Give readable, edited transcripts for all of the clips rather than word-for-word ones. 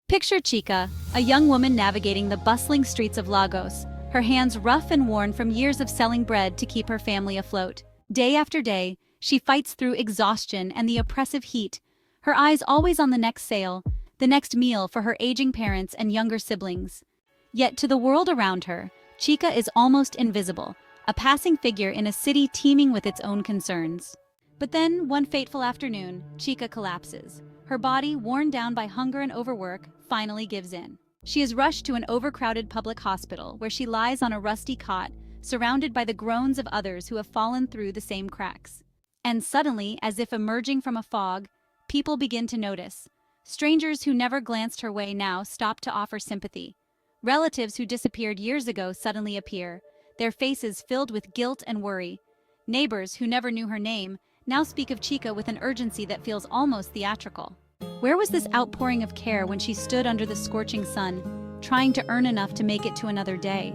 Picture Chika, a young woman navigating the bustling streets of Lagos, her hands rough and worn from years of selling bread to keep her family afloat. Day after day, she fights through exhaustion and the oppressive heat, her eyes always on the next sale, the next meal for her aging parents and younger siblings. Yet to the world around her, Chika is almost invisible, a passing figure in a city teeming with its own concerns. But then, one fateful afternoon, Chika collapses. Her body, worn down by hunger and overwork, finally gives in. She is rushed to an overcrowded public hospital where she lies on a rusty cot, surrounded by the groans of others who have fallen through the same cracks. And suddenly, as if emerging from a fog, people begin to notice. Strangers who never glanced her way now stop to offer sympathy. Relatives who disappeared years ago suddenly appear, their faces filled with guilt and worry. Neighbors who never knew her name now speak of Chika with an urgency that feels almost theatrical. Where was this outpouring of care when she stood under the scorching sun, trying to earn enough to make it to another day?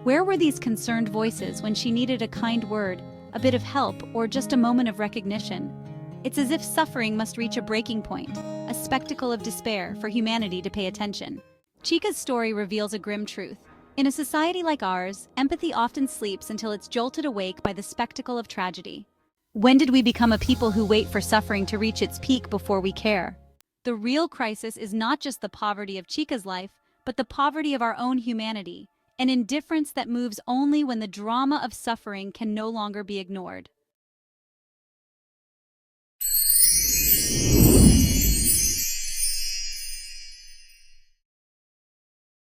Where were these concerned voices when she needed a kind word, a bit of help, or just a moment of recognition? It's as if suffering must reach a breaking point, a spectacle of despair for humanity to pay attention. Chika's story reveals a grim truth. In a society like ours, empathy often sleeps until it's jolted awake by the spectacle of tragedy. When did we become a people who wait for suffering to reach its peak before we care? The real crisis is not just the poverty of Chika's life, but the poverty of our own humanity, an indifference that moves only when the drama of suffering can no longer be ignored.